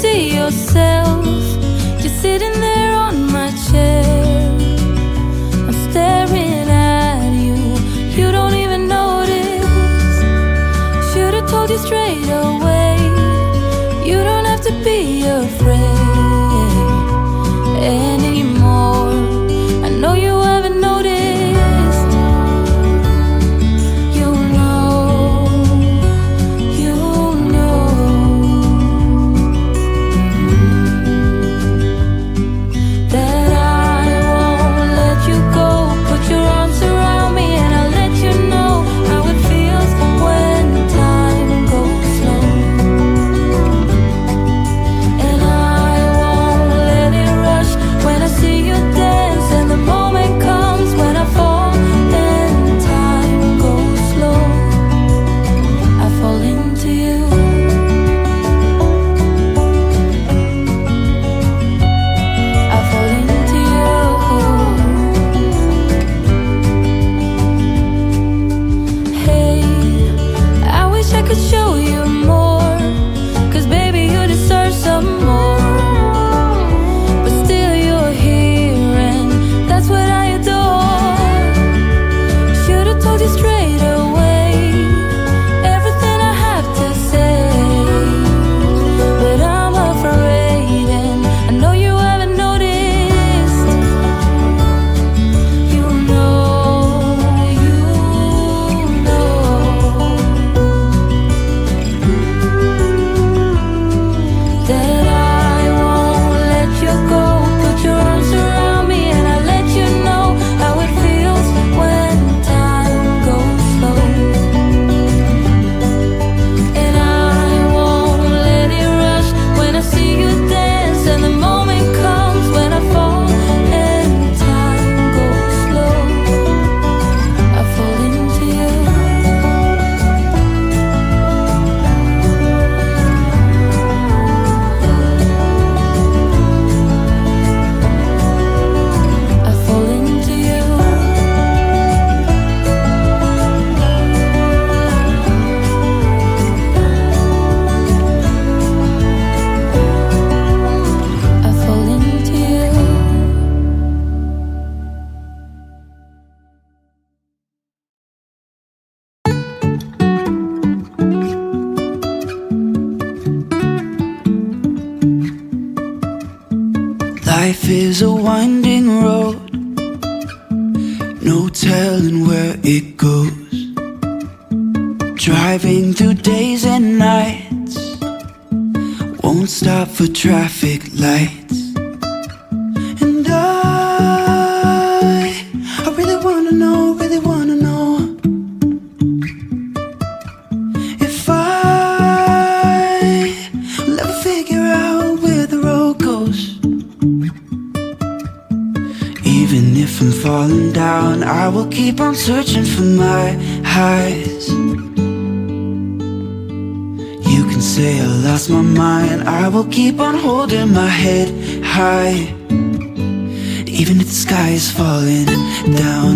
see yourself just sitting there on my chair. I'm staring at you, you don't even notice. Should've told you straight away, you don't have to be afraid anymore. I know you haven't noticed. Life is a winding road, no telling where it goes. Driving through days and nights, won't stop for traffic lights. And I really wanna know, if I'll ever figure out where the road goes. Even if I'm falling down, I will keep on searching for my highs. You can say I lost my mind, I will keep on holding my head high. Even if the sky is falling down.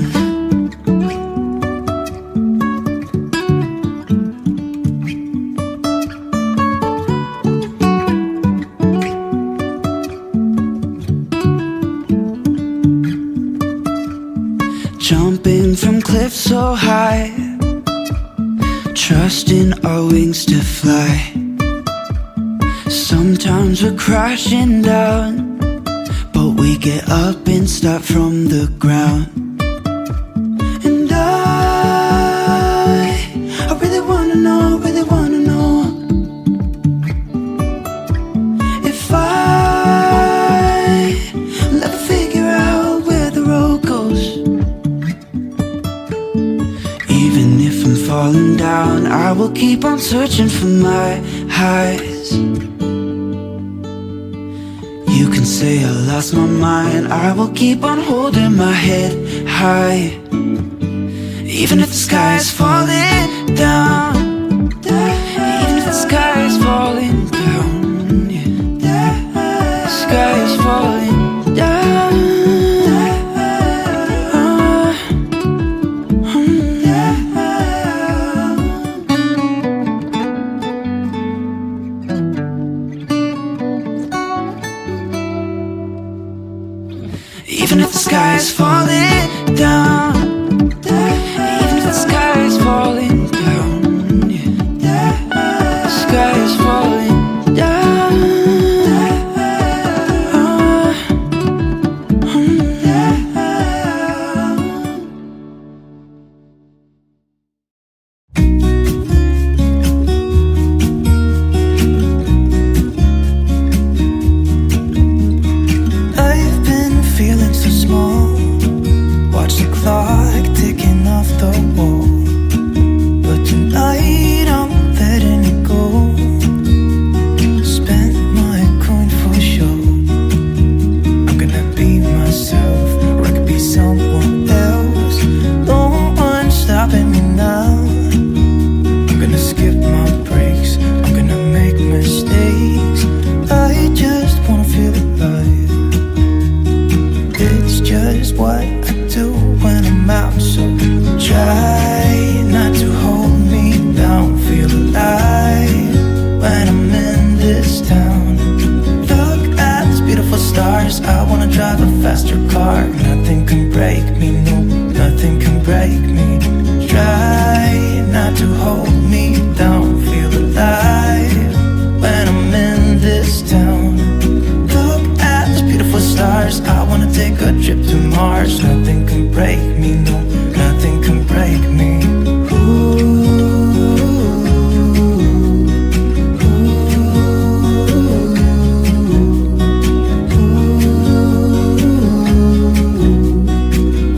Jumping from cliffs so high, trusting our wings to fly. Sometimes we're crashing down, but we get up and start from the ground. And I really wanna know, if I'll ever figure out where the road goes. Even if I'm falling down, I will keep on searching for my highs. You can say I lost my mind, I will keep on holding my head high. Even if the sky is falling down, even if the sky is falling down, yeah. The sky is falling down. Even if the sky is falling down, even if the sky is falling down, yeah. The sky is falling down. I've been feeling so small. Watch the clock ticking off the wall. But tonight I'm letting it go. Spend my coin for sure. I'm gonna be myself, or I could be someone else. No one's stopping me now. I'm gonna skip my breaks, I'm gonna make mistakes. I just wanna feel alive. It's just what I do when I'm out, so try not to hold me down. Feel alive when I'm in this town. Look at these beautiful stars. I wanna drive a faster car. Nothing can break me, no, nothing can break me. Try not to hold me down. Feel alive when I'm in this town. Look at these beautiful stars. I wanna take a trip to Mars. Nothing can break me, no, nothing can break me.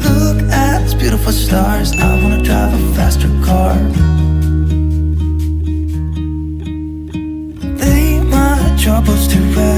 Look at these beautiful stars. I wanna drive a faster car. Lay my troubles to rest.